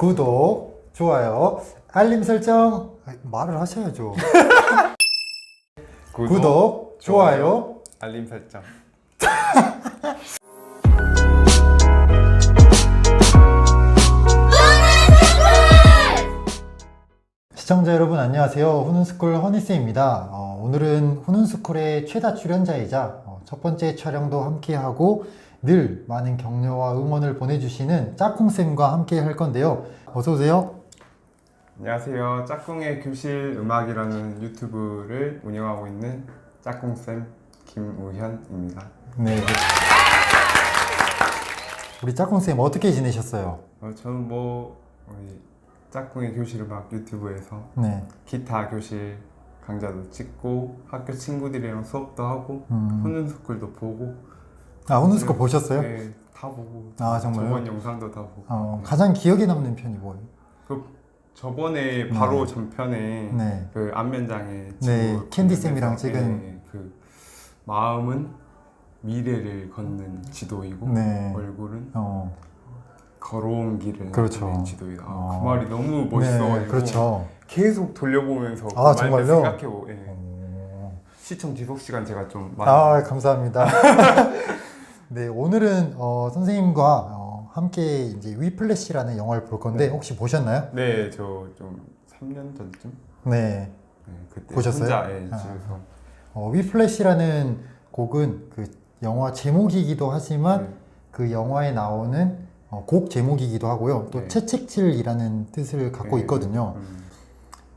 구독, 좋아요, 알림 설정 말을 하셔야죠. 구독, 좋아요, 알림 설정. 시청자 여러분 안녕하세요. 훈훈스쿨 허니쌤입니다. 오늘은 훈훈스쿨의 최다 출연자이자 첫 번째 촬영도 함께하고 늘 많은 격려와 응원을 보내주시는 짝꿍쌤과 함께 할 건데요. 어서오세요. 안녕하세요. 짝꿍의 교실 음악이라는 유튜브를 운영하고 있는 짝꿍쌤 김우현입니다. 네. 우리 짝꿍쌤 어떻게 지내셨어요? 저는 우리 짝꿍의 교실 음악 유튜브에서 네. 기타 교실 강좌도 찍고 학교 친구들이랑 수업도 하고 훈훈스쿨도 보고. 훈훈스쿨 보셨어요? 네, 다 보고. 아, 정말요? 저번 영상도 다 보고. 가장 기억에 남는 편이 뭐예요? 저번에 바로 전편에 네. 그 안면장에 네, 캔디쌤이랑 찍은 그 마음은 미래를 걷는 지도이고 네. 얼굴은 어, 걸어온 길을 그렇죠. 걷는 지도이다. 그 말이 너무 멋있어가지고 네, 그렇죠. 계속 돌려보면서 그 아, 말을 정말요? 생각해보고 시청 지속 시간 제가 좀 많이 감사합니다. 네, 오늘은 선생님과 함께 이제 위플래시라는 영화를 볼 건데 네. 혹시 보셨나요? 네, 저 좀 3년 전쯤 네, 그때 보셨어요? 혼자 집에서 위플래시라는 곡은 그 영화 제목이기도 하지만 네. 그 영화에 나오는 곡 제목이기도 하고요. 또 네. 채찍질이라는 뜻을 갖고 네. 있거든요.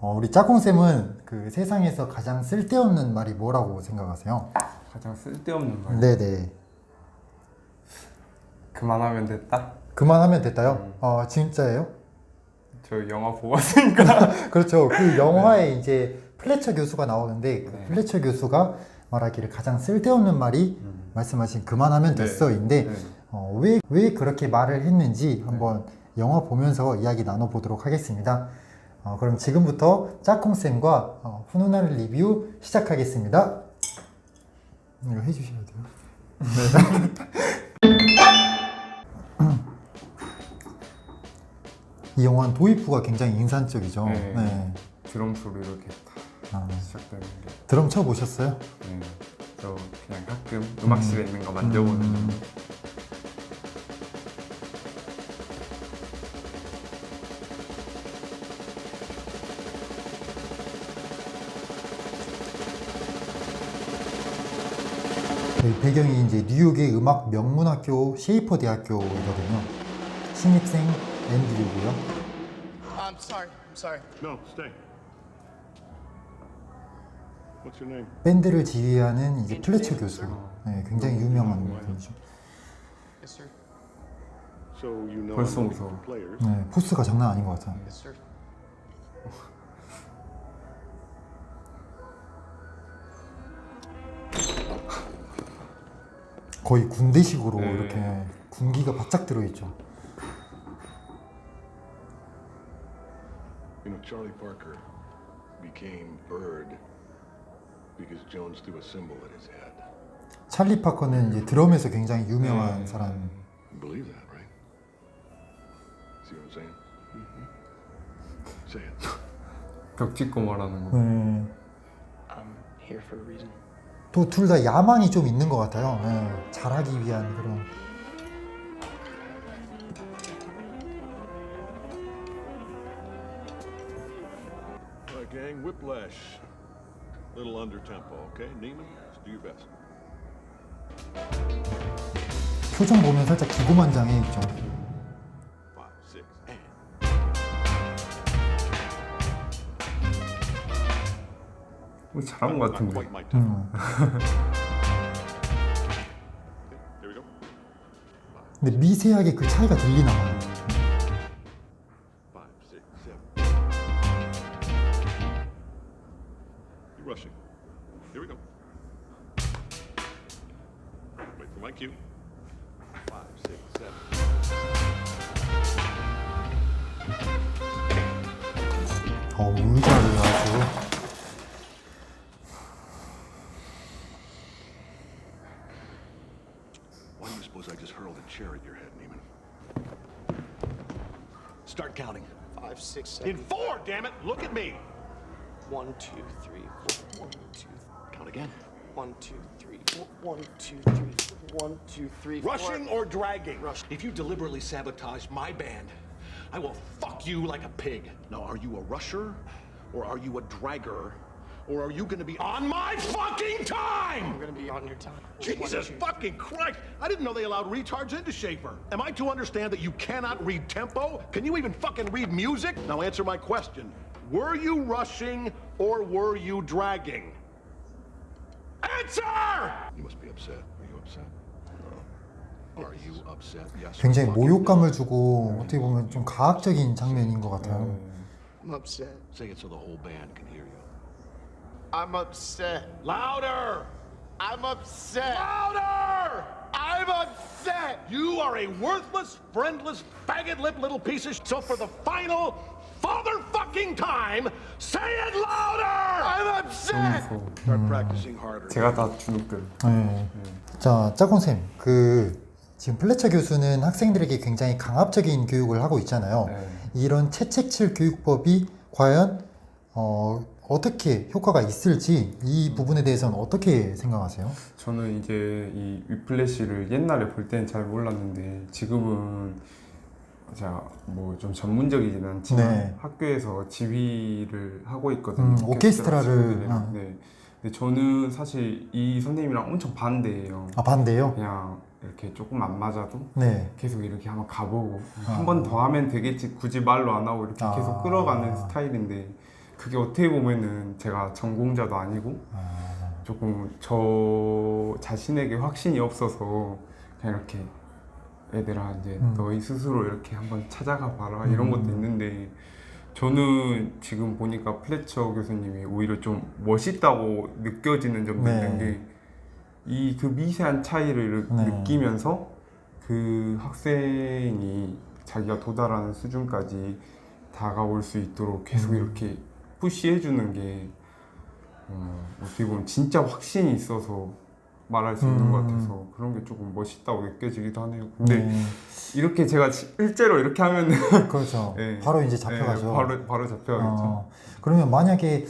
우리 짝꿍쌤은 그 세상에서 가장 쓸데없는 말이 뭐라고 생각하세요? 가장 쓸데없는 말. 네네. 그만하면 됐다. 그만하면 됐다요? 진짜예요? 저 영화 보고 왔으니까. 그렇죠. 그 영화에 이제 플래처 교수가 나오는데 그 네. 플래처 교수가 말하기를 가장 쓸데없는 말이 말씀하신 그만하면 네. 됐어인데 네. 왜 그렇게 말을 했는지 한번 영화 보면서 이야기 나눠보도록 하겠습니다. 그럼 지금부터 짝꿍쌤과 훈훈한 리뷰 시작하겠습니다. 이거 해주셔야 돼요. 네. 이 영화는 도입부가 굉장히 인상적이죠. 네. 네. 드럼 소리로 이렇게 딱 시작되는 게. 드럼 쳐보셨어요? 네. 저 그냥 가끔 음악실에 있는 거 만져보는. 배경이 이제 뉴욕의 음악 명문학교 셰이퍼 대학교이거든요. 신입생 앤드류고요. I'm sorry. No, stay. What's your name? 밴드를 지휘하는 이제 플래처 교수. 네, 굉장히 유명한 분이죠. Yes, sir. So you know 벌써 I'm looking 무서워. for players. 네, 포스가 장난 아닌 것 같아요. Yes, sir. 거의 군대식으로 네. 이렇게 군기가 바짝 들어있죠. You know, Charlie Parker became Bird because Jones threw a cymbal at his head. 찰리 파커는 이제 드럼에서 굉장히 유명한 네. 사람. You believe that, right? See what I'm saying? Say it. 벽 찍고 말하는 거. 네. I'm here for a reason. 또 둘 다 야망이 좀 있는 것 같아요. 네, 잘하기 위한 그런. All right, gang, whiplash. Little under tempo, okay? Neiman, just do your best. 표정 보면 살짝 기고만장해 있죠. 5, 6, and. 잘한 것 Not 같은데. quite my tempo. Here we go. 근데 미세하게 그 차이가 들리나 봐요. 5, 6, 7. You're rushing. Here we go. Wait for my cue. 5, 6, 7. 의자를 아주. Why do you suppose I just hurled a chair at your head, Neiman? Start. Start counting. 5, 6, In 7. 4, damn it. Look at me. 1, 2, 3, 4. 1, 2, Count again. 1, 2, 3, 4. 1, 2, 3, 4. 1, 2, 3, 4. Rushing or dragging? Rush. If you deliberately sabotage my band, I will fuck you like a pig. Now, are you a rusher or are you a dragger? Or are you gonna be on my fucking time? I'm gonna be on your time. Jesus 1, 2. fucking Christ! I didn't know they allowed retards into Schaefer. Am I to understand that you cannot read tempo? Can you even fucking read music? Now answer my question. Were you rushing or were you dragging? Answer! You must be upset. Are you upset? No. Are you upset? Yes. 굉장히 Fucking 모욕감을 주고 어떻게 보면 좀 가학적인 장면인 것 같아요. I'm upset. Say it so the whole band can hear you. I'm upset. Louder! I'm upset. Louder! I'm upset. You are a worthless, friendless, faggot-lipped little piece of shit. So for the final father-fucking time, say it louder! I'm upset. Start practicing harder. 제가 다 주눅들. 네. 자, 짝꿍쌤, 지금 플래처 교수는 학생들에게 굉장히 강압적인 교육을 하고 있잖아요. 네. 이런 채찍질 교육법이 과연 어떻게 효과가 있을지 이 부분에 대해서는 어떻게 생각하세요? 저는 이제 이 위플래시를 옛날에 볼 때는 잘 몰랐는데 지금은 제가 뭐 좀 전문적이진 않지만 네. 학교에서 지휘를 하고 있거든요. 오케스트라를, 친구들이랑. 네. 근데 저는 사실 이 선생님이랑 엄청 반대예요. 아, 반대요? 그냥 이렇게 조금 안 맞아도 네. 계속 이렇게 한번 가보고 한 번 더 하면 되겠지 굳이 말로 안 하고 이렇게 계속 끌어가는 스타일인데 그게 어떻게 보면은 제가 전공자도 아니고 조금 저 자신에게 확신이 없어서 그냥 이렇게 얘들아 이제 너희 스스로 이렇게 한번 찾아가 봐라 이런 것도 있는데 저는 지금 보니까 플래처 교수님이 오히려 좀 멋있다고 느껴지는 점도 네. 있는 게 이 그 미세한 차이를 네. 느끼면서 그 학생이 자기가 도달하는 수준까지 다가올 수 있도록 계속 이렇게 푸시해 주는 게 어떻게 보면 진짜 확신이 있어서 말할 수 있는 것 같아서 그런 게 조금 멋있다고 느껴지기도 하네요. 근데 네. 이렇게 제가 실제로 이렇게 하면은 그렇죠. 네. 바로 이제 잡혀가죠. 네, 바로 잡혀가겠죠. 그러면 만약에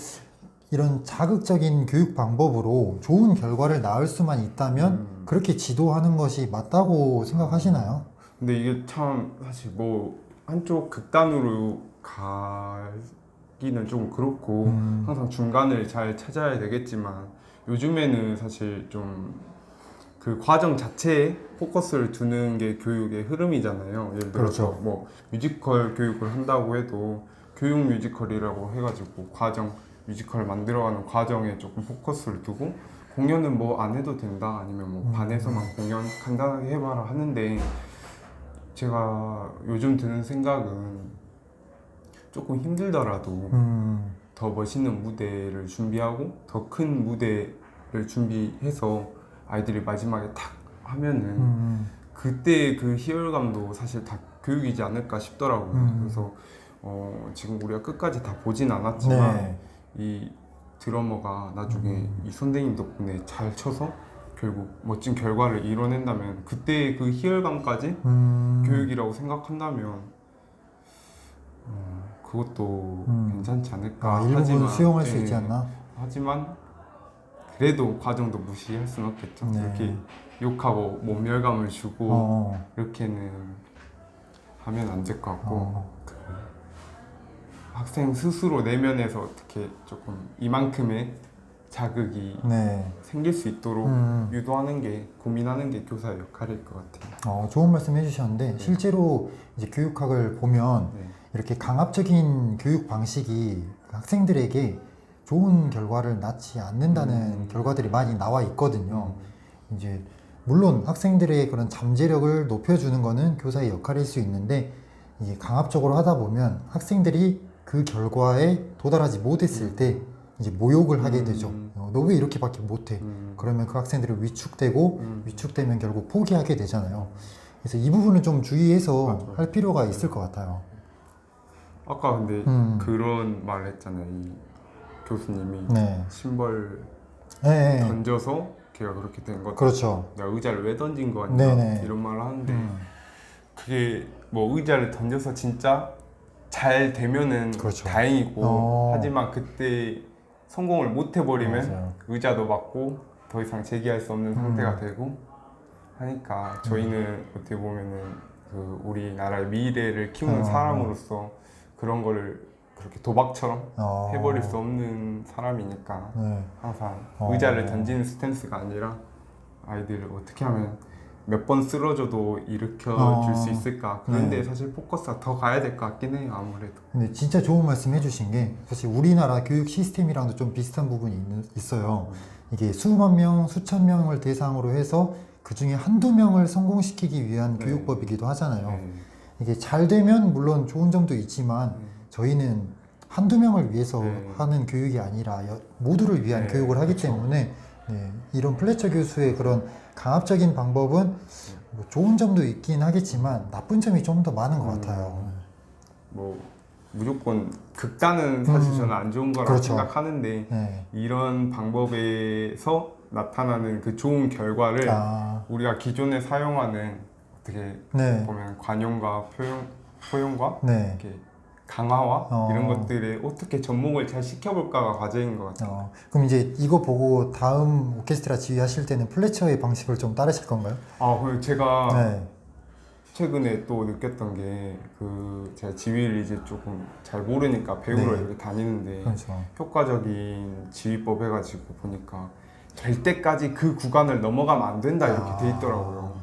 이런 자극적인 교육 방법으로 좋은 결과를 낳을 수만 있다면 그렇게 지도하는 것이 맞다고 생각하시나요? 근데 이게 참 사실 뭐 한쪽 극단으로 가기는 좀 그렇고 항상 중간을 잘 찾아야 되겠지만 요즘에는 사실 좀 그 과정 자체에 포커스를 두는 게 교육의 흐름이잖아요. 예를 들어서 그렇죠. 뭐 뮤지컬 교육을 한다고 해도 교육 뮤지컬이라고 해가지고 과정 뮤지컬 만들어가는 과정에 조금 포커스를 두고 공연은 뭐 안 해도 된다 아니면 뭐 반에서만 공연 간단하게 해봐라 하는데 제가 요즘 드는 생각은 조금 힘들더라도 더 멋있는 무대를 준비하고 더 큰 무대를 준비해서 아이들이 마지막에 탁 하면은 그때 그 희열감도 사실 다 교육이지 않을까 싶더라고요. 그래서 지금 우리가 끝까지 다 보진 않았지만 네. 이 드러머가 나중에 이 선생님 덕분에 잘 쳐서 결국 멋진 결과를 이뤄낸다면 그때 그 희열감까지 교육이라고 생각한다면 그것도 괜찮지 않을까. 일부분 수용할 수 네, 있지 않나? 하지만 그래도 과정도 무시할 수는 없겠죠. 네. 이렇게 욕하고 몸멸감을 주고 이렇게는 하면 안 될 것 같고 그 학생 스스로 내면에서 어떻게 조금 이만큼의 자극이 네. 생길 수 있도록 유도하는 게 고민하는 게 교사의 역할일 것 같아요. 좋은 말씀 해주셨는데 실제로 이제 교육학을 보면 네. 이렇게 강압적인 교육 방식이 학생들에게 좋은 결과를 낳지 않는다는 결과들이 많이 나와 있거든요. 이제 물론 학생들의 그런 잠재력을 높여주는 거는 교사의 역할일 수 있는데 이게 강압적으로 하다 보면 학생들이 그 결과에 도달하지 못했을 때 이제 모욕을 하게 되죠. 너 왜 이렇게밖에 못해? 그러면 그 학생들이 위축되면 결국 포기하게 되잖아요. 그래서 이 부분은 좀 주의해서 맞아요. 할 필요가 있을 것 같아요. 아까 근데 그런 말을 했잖아요. 이 교수님이 네. 심벌 네. 던져서 걔가 그렇게 된 것. 그렇죠. 내가 의자를 왜 던진 거 아니야? 네네. 이런 말을 하는데 그게 뭐 의자를 던져서 진짜 잘 되면은 그렇죠. 다행이고 하지만 그때 성공을 못 해버리면 맞아요. 의자도 맞고 더 이상 재기할 수 없는 상태가 되고 하니까 저희는 어떻게 보면은 그 우리나라의 미래를 키우는 사람으로서 그런 거를 그렇게 도박처럼 해버릴 수 없는 사람이니까 네. 항상 의자를 던지는 스탠스가 아니라 아이들을 어떻게 하면 몇 번 쓰러져도 일으켜 줄 수 있을까 그런데 네. 사실 포커스가 더 가야 될 것 같긴 해요 아무래도. 근데 진짜 좋은 말씀 해주신 게 사실 우리나라 교육 시스템이랑도 좀 비슷한 부분이 있어요. 이게 수만 명, 수천 명을 대상으로 해서 그 중에 한두 명을 성공시키기 위한 네. 교육법이기도 하잖아요. 네. 이게 잘 되면 물론 좋은 점도 있지만 저희는 한두 명을 위해서 네. 하는 교육이 아니라 모두를 위한 네, 교육을 하기 그렇죠. 때문에 네, 이런 플래처 교수의 그런 강압적인 방법은 뭐 좋은 점도 있긴 하겠지만 나쁜 점이 좀 더 많은 것 같아요. 뭐 무조건 극단은 사실 저는 안 좋은 거라고 그렇죠. 생각하는데 네. 이런 방법에서 나타나는 그 좋은 결과를 우리가 기존에 사용하는 어떻게 네. 보면 관용과 포용과 네. 이렇게 강화와 이런 것들에 어떻게 접목을 잘 시켜볼까가 과제인 것 같아요. 그럼 이제 이거 보고 다음 오케스트라 지휘하실 때는 플래처의 방식을 좀 따르실 건가요? 그리고 제가 네. 최근에 또 느꼈던 게 그 제가 지휘를 이제 조금 잘 모르니까 배우러 네. 이렇게 다니는데 그렇죠. 효과적인 지휘법 해가지고 보니까 될 때까지 그 구간을 넘어가면 안 된다 이렇게 돼 있더라고요.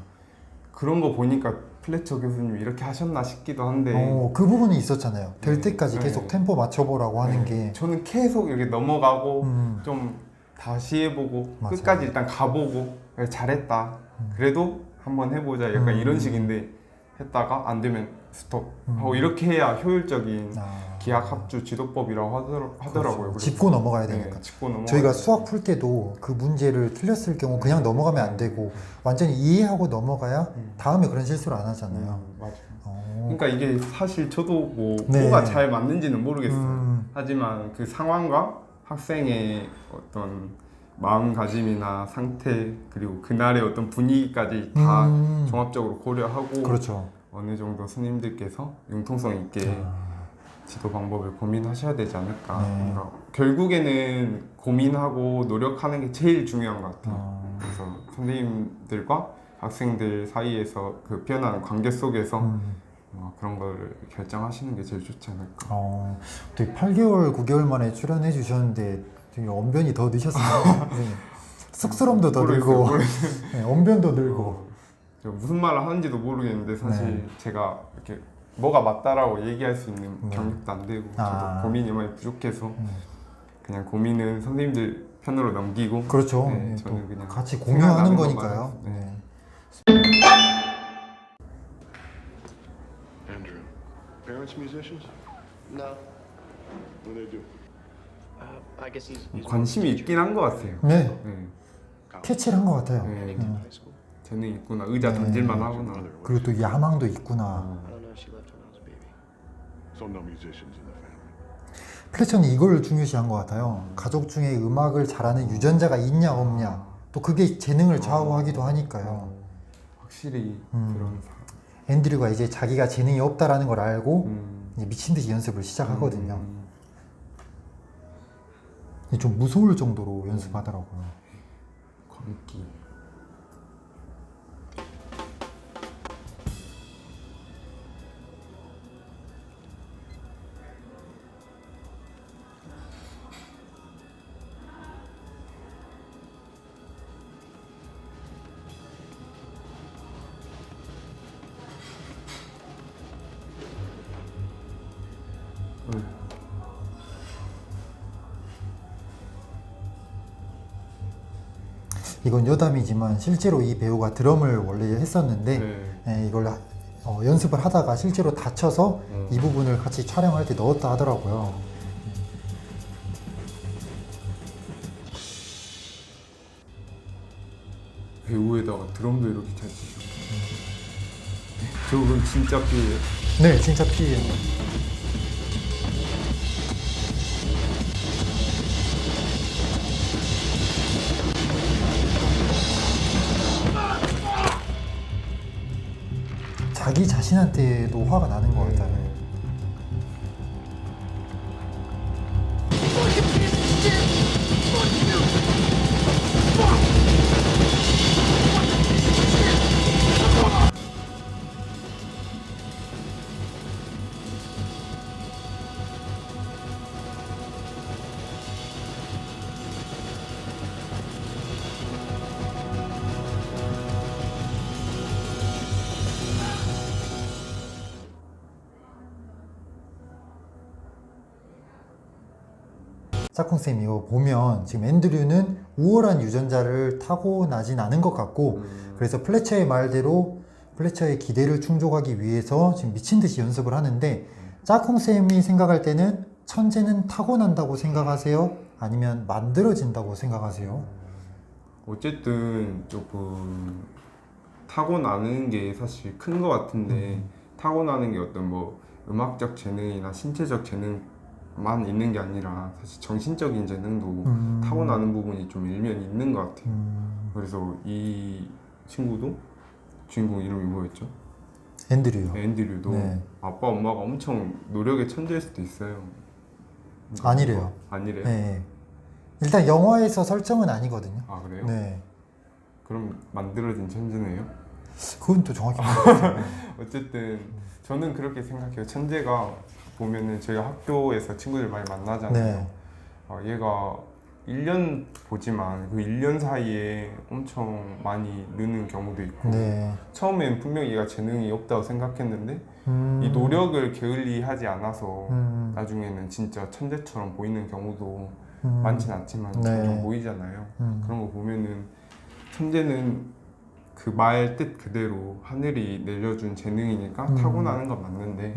그런 거 보니까 플래처 교수님이 이렇게 하셨나 싶기도 한데 그 부분이 있었잖아요. 될 네. 때까지 네. 계속 템포 맞춰보라고 하는 게 저는 계속 이렇게 넘어가고 음. 좀 다시 해보고 맞아요. 끝까지 일단 가보고 그래, 잘했다 그래도 한번 해보자 약간 이런 식인데 했다가 안 되면 스톱 하고 이렇게 해야 효율적인 기하 합주 지도법이라고 하더라고요. 그래서 짚고 넘어가야 되니까. 네, 짚고 넘어가야 저희가 되니까. 수학 풀 때도 그 문제를 틀렸을 경우 그냥 넘어가면 안 되고 완전히 이해하고 넘어가야 다음에 그런 실수를 안 하잖아요. 맞아요. 어. 그러니까 이게 사실 저도 네. 뭐가 잘 맞는지는 모르겠어요. 하지만 그 상황과 학생의 어떤 마음가짐이나 상태 그리고 그날의 어떤 분위기까지 다 종합적으로 고려하고 그렇죠. 어느 정도 스님들께서 융통성 있게 지도 방법을 고민하셔야 되지 않을까. 그러니까 결국에는 고민하고 노력하는 게 제일 중요한 것 같아요. 그래서 선생님들과 학생들 사이에서 그 피어나는 관계 속에서 그런 걸 결정하시는 게 제일 좋지 않을까. 되게 8개월, 9개월 만에 출연해 주셨는데 되게 언변이 더 늦었어요. 네. 쑥스러움도 더 늘고 네, 언변도 늘고 저 무슨 말을 하는지도 모르겠는데 사실 네. 제가 이렇게 뭐가 맞다라고 얘기할 수 있는 경력도 안 되고 저도 고민이 많이 부족해서 그냥 고민은 선생님들 편으로 넘기고 그렇죠. 네, 네, 저는 또 그냥 같이 생각나는 공유하는 것만 거니까요. 네. Andrew, parents musicians? No. What do they do? I guess he's 관심이 있긴 한 것 같아요. 네, 네. 캐치를 한 것 같아요. 네. high school. 재능 있구나. 의자 던질만 하구나. 그리고 또 야망도 있구나. I don't know if she left when I was a baby. So no musicians in the family. 플래처는 이걸 중요시한 것 같아요. 가족 중에 음악을 잘하는 유전자가 있냐 없냐. 또 그게 재능을 좌우하기도 하니까요. 확실히 그런 사람. 앤드류가 이제 자기가 재능이 없다라는 걸 알고 이제 미친 듯이 연습을 시작하거든요. 좀 무서울 정도로 연습하더라고요. 광기. 이건 여담이지만 실제로 이 배우가 드럼을 원래 했었는데 네. 이걸 연습을 하다가 실제로 다쳐서 이 부분을 같이 촬영할 때 넣었다 하더라고요. 배우에다가 드럼도 이렇게 잘 치셔. 저건 진짜 피해요. 네, 진짜 피해요. 자기 자신한테도 화가 나는 것 같아요. 짝꿍쌤 이거 보면 지금 앤드류는 우월한 유전자를 타고나진 않은 것 같고 그래서 플래처의 말대로 플래처의 기대를 충족하기 위해서 지금 미친 듯이 연습을 하는데 짝꿍쌤이 생각할 때는 천재는 타고난다고 생각하세요? 아니면 만들어진다고 생각하세요? 어쨌든 조금 타고나는 게 사실 큰 것 같은데 타고나는 게 어떤 뭐 음악적 재능이나 신체적 재능만 있는 게 아니라 사실 정신적인 재능도 타고나는 부분이 좀 일면 있는 것 같아요. 그래서 이 친구도 주인공 이름이 뭐였죠? 앤드류요. 앤드류도 네. 아빠 엄마가 엄청 노력의 천재일 수도 있어요. 아니래요. 아니래요? 네. 일단 영화에서 설정은 아니거든요. 아 그래요? 네. 그럼 만들어진 천재네요? 그건 또 정확히 모르겠어요. 어쨌든 저는 그렇게 생각해요. 천재가 보면은 저희가 학교에서 친구들 많이 만나잖아요. 네. 얘가 1년 보지만 그 1년 사이에 엄청 많이 느는 경우도 있고 네. 처음엔 분명히 얘가 재능이 없다고 생각했는데 이 노력을 게을리하지 않아서 나중에는 진짜 천재처럼 보이는 경우도 많진 않지만 네. 종종 보이잖아요. 그런 거 보면은 천재는 그 말 뜻 그대로 하늘이 내려준 재능이니까 타고나는 건 맞는데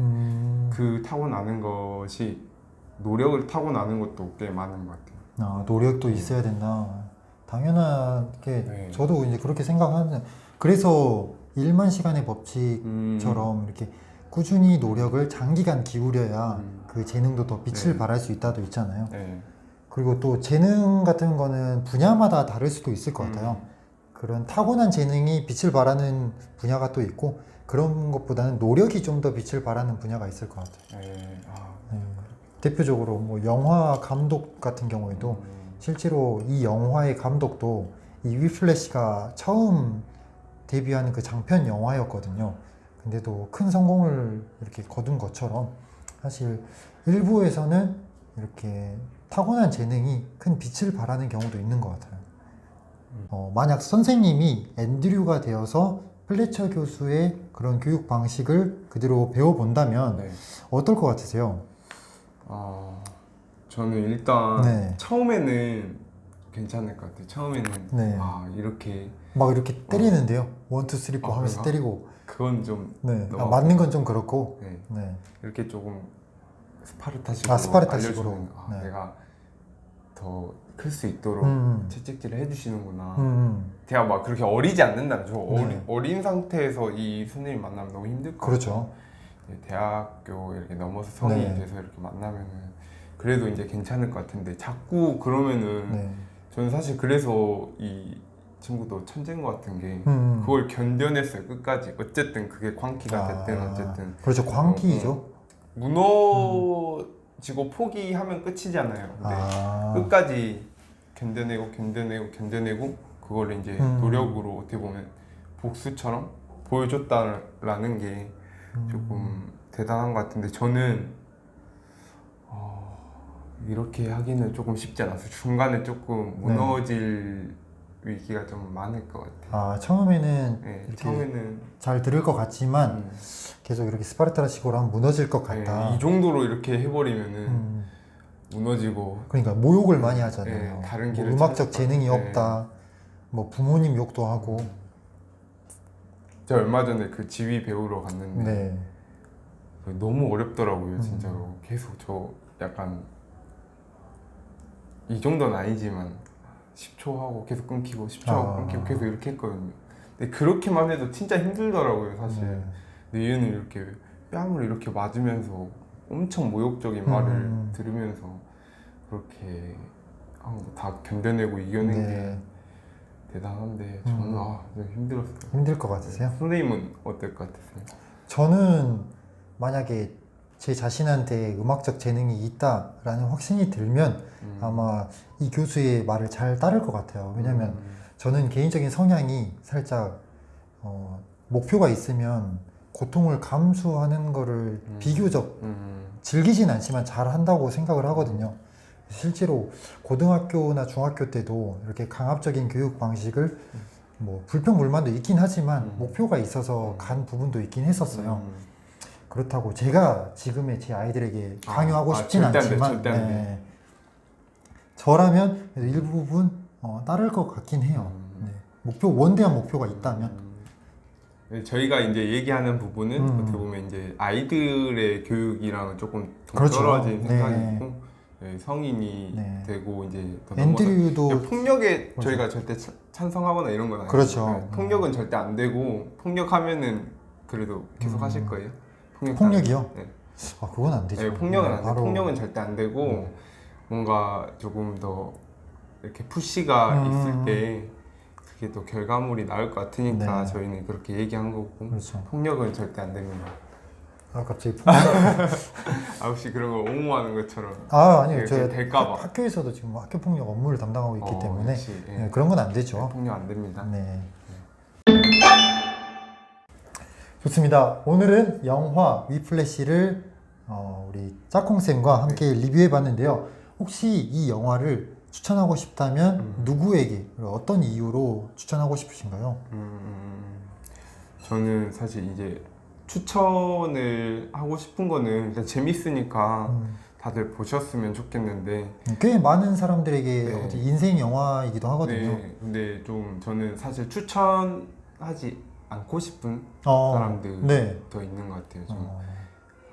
그 타고나는 것이 노력을 타고나는 것도 꽤 많은 것 같아요. 아, 노력도 있어야 된다. 당연하게 네. 저도 이제 그렇게 생각하는. 그래서 1만 시간의 법칙처럼 이렇게 꾸준히 노력을 장기간 기울여야 그 재능도 더 빛을 네. 발할 수 있다도 있잖아요. 네. 그리고 또 재능 같은 거는 분야마다 다를 수도 있을 것 같아요. 그런 타고난 재능이 빛을 발하는 분야가 또 있고 그런 것보다는 노력이 좀 더 빛을 발하는 분야가 있을 것 같아요. 네. 네. 대표적으로 뭐 영화 감독 같은 경우에도 실제로 이 영화의 감독도 이 위플래시가 처음 데뷔하는 그 장편 영화였거든요. 근데도 큰 성공을 이렇게 거둔 것처럼 사실 일부에서는 이렇게 타고난 재능이 큰 빛을 발하는 경우도 있는 것 같아요. 만약 선생님이 앤드류가 되어서 플래처 교수의 그런 교육 방식을 그대로 배워본다면 네. 어떨 것 같으세요? 저는 일단 네. 처음에는 괜찮을 것 같아요. 처음에는 네. 이렇게 막 이렇게 때리는데요. 1, 2, 3, 4 하면서 그런가? 때리고. 그건 좀 네. 너무 맞는 건 좀 그렇고. 네. 네. 이렇게 조금 스파르타식으로 스파르타식으로. 알려주는 네. 내가 더 클 수 있도록 채찍질을 해주시는구나. 제가 막 그렇게 어리지 않는다는 저 네. 어린 상태에서 이 선생님 만나면 너무 힘들 것 그렇죠. 같아요. 대학교 이렇게 넘어서 성인이 네. 돼서 이렇게 만나면은 그래도 이제 괜찮을 것 같은데 자꾸 그러면은 네. 저는 사실 그래서 이 친구도 천재인 것 같은 게 그걸 견뎌냈어요 끝까지. 어쨌든 그게 광기가 됐든 어쨌든 그렇죠. 광기죠. 무너지고 포기하면 끝이잖아요. 근데 끝까지 견뎌내고 그걸 이제 노력으로 어떻게 보면 복수처럼 보여줬다라는 게 조금 대단한 것 같은데 저는 이렇게 하기는 조금 쉽지 않아서 중간에 조금 무너질 위기가 좀 많을 것 같아요. 처음에는 네, 이렇게 처음에는 잘 들을 것 같지만 계속 이렇게 스파르타식으로 하면 무너질 것 같다. 이 정도로 이렇게 해버리면은 무너지고 그러니까 모욕을 많이 하잖아요. 네, 다른 뭐 길을 음악적 찾을 재능이 것 같아요. 없다. 뭐 부모님 욕도 하고. 제가 얼마 전에 그 지휘 배우러 갔는데 네. 너무 어렵더라고요 진짜로. 계속 저 약간 이 정도는 아니지만 10초 하고 계속 끊기고 10초 하고 끊기고 계속 이렇게 했거든요. 근데 그렇게만 해도 진짜 힘들더라고요 사실. 근데 얘는 이렇게 뺨을 이렇게 맞으면서 엄청 모욕적인 말을 들으면서 그렇게 다 견뎌내고 이겨낸 게 대단한데 저는 좀 힘들었어요. 힘들 것 같으세요? 선생님은 어떨 것 같으세요? 저는 만약에 제 자신한테 음악적 재능이 있다라는 확신이 들면 아마 이 교수의 말을 잘 따를 것 같아요. 왜냐면 저는 개인적인 성향이 살짝 목표가 있으면 고통을 감수하는 거를 비교적 즐기진 않지만 잘 한다고 생각을 하거든요. 실제로 고등학교나 중학교 때도 이렇게 강압적인 교육 방식을 뭐 불평불만도 있긴 하지만 목표가 있어서 간 부분도 있긴 했었어요. 그렇다고 제가 지금의 제 아이들에게 강요하고 싶진 절대 안 돼, 않지만 절대 안 돼. 저라면 그래도 일부분 따를 것 같긴 해요. 네. 원대한 목표가 있다면. 네, 저희가 이제 얘기하는 부분은 어떻게 보면 이제 아이들의 교육이랑은 조금 그렇죠. 동떨어진 네. 생각이 있고 네, 성인이 네. 되고 이제 더 앤드류도 넘어서 폭력에 그렇죠. 저희가 절대 찬성하거나 이런 건 아니에요. 그렇죠. 네, 폭력은 절대 안 되고 폭력하면은 그래도 계속 하실 거예요? 폭력이요? 네. 아, 그건 안 되죠. 네, 폭력은 네, 안 돼. 폭력은 절대 안 되고 뭔가 조금 더 이렇게 푸시가 있을 때 그게 또 결과물이 나올 것 같으니까 네. 저희는 그렇게 얘기한 거고 그렇죠. 폭력은 절대 안 됩니다. 아, 갑자기 폭력. 아 혹시 그런 거 옹호하는 것처럼 아, 아니요. 이렇게 저 될까 봐. 학교에서도 지금 학교 폭력 업무를 담당하고 있기 때문에 역시, 예. 네, 그런 건 안 되죠. 폭력 안 됩니다. 네. 좋습니다. 오늘은 영화 위플래시를 우리 짝콩쌤과 함께 리뷰해 봤는데요. 혹시 이 영화를 추천하고 싶다면 누구에게, 그리고 어떤 이유로 추천하고 싶으신가요? 저는 사실 이제 추천을 하고 싶은 거는 일단 재밌으니까 다들 보셨으면 좋겠는데 꽤 많은 사람들에게 네. 어디 인생 영화이기도 하거든요. 네, 근데 좀 저는 사실 추천하지 않고 싶은 어, 사람들 네. 더 있는 것 같아요. 좀 어,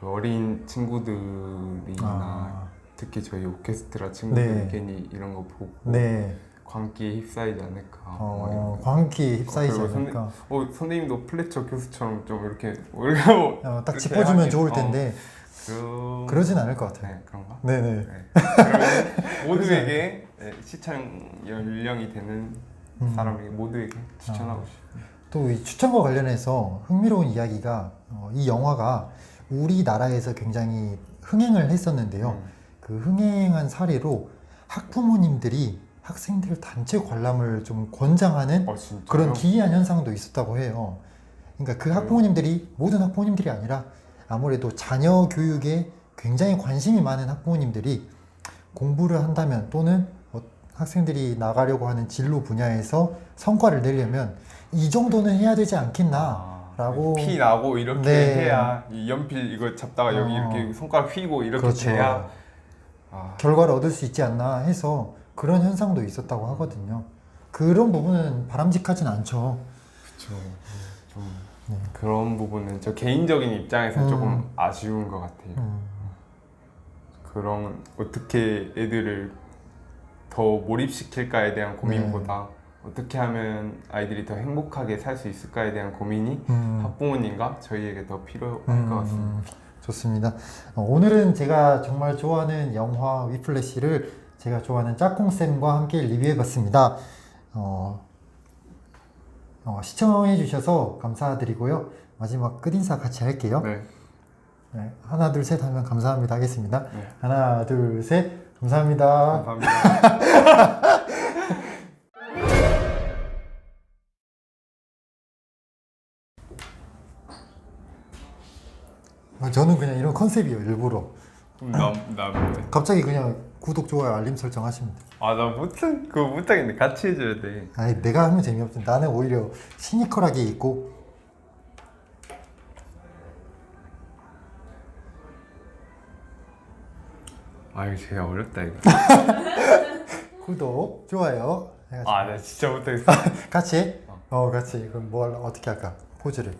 어린 친구들이나 아. 특히 저희 오케스트라 친구들 네. 괜히 이런 거 보고 네. 광기에 휩싸이지 않을까. 뭐 이런 거. 광기에 휩싸이지 그리고 않을까. 선생님도 플래처 교수처럼 좀 이렇게 우리가 뭐 딱 그렇게 짚어주면 하긴- 좋을 텐데 그러진 않을 것 같아요. 네, 그런가? 네네. 네. 그러면 모두에게 네, 시청 연령이 되는 사람에게 모두에게 추천하고 싶어요. 또 이 추천과 관련해서 흥미로운 이야기가 이 영화가 우리나라에서 굉장히 흥행을 했었는데요. 그 흥행한 사례로 학부모님들이 학생들 단체 관람을 좀 권장하는 진짜요? 그런 기이한 현상도 있었다고 해요. 그러니까 그 학부모님들이 모든 학부모님들이 아니라 아무래도 자녀 교육에 굉장히 관심이 많은 학부모님들이 공부를 한다면 또는 학생들이 나가려고 하는 진로 분야에서 성과를 내려면 이 정도는 해야 되지 않겠나라고 피 나고 이렇게 네. 해야 이 연필 이거 잡다가 여기 이렇게 손가락 휘고 이렇게 그렇죠. 돼야 결과를 얻을 수 있지 않나 해서 그런 현상도 있었다고 하거든요. 그런 부분은 바람직하진 않죠. 그렇죠. 좀 그런 부분은 저 개인적인 입장에서 조금 아쉬운 것 같아요. 그런 어떻게 애들을 더 몰입시킬까에 대한 고민보다 어떻게 하면 아이들이 더 행복하게 살 수 있을까에 대한 고민이 학부모님과 저희에게 더 필요할 것 같습니다. 좋습니다. 오늘은 제가 정말 좋아하는 영화 위플래시를 제가 좋아하는 짝꿍쌤과 함께 리뷰해봤습니다. 시청해주셔서 감사드리고요. 마지막 끝인사 같이 할게요. 네. 네, 하나, 둘, 셋 하면 감사합니다 하겠습니다. 네. 하나, 둘, 셋. 감사합니다. 감사합니다. 저는 그냥 이런 컨셉이에요, 일부러. 나 갑자기 그냥 구독, 좋아요, 알림 설정 하시면 돼요. 나 그거 못하겠네. 같이 해줘야 돼. 아니, 내가 하면 재미없지. 나는 오히려 시니컬하게 있고. 이거 제가 어렵다 이거. 구독, 좋아요. 해가지고. 나 진짜 못하겠어. 같이? 같이. 그럼 뭐 할까? 어떻게 할까? 포즈를.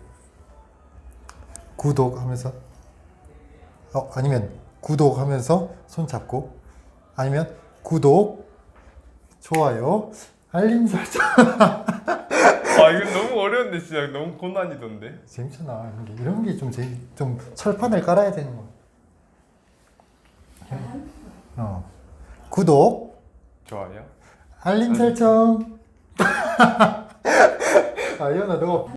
구독하면서. 아니면 구독하면서 손 잡고. 아니면 구독, 좋아요, 알림 설정. 이거 너무 어려운데 진짜 너무 고난이던데. 재밌잖아. 이런 게 좀 철판을 깔아야 되는 거. 구독, 좋아요. 알림 설정. 이현아, 너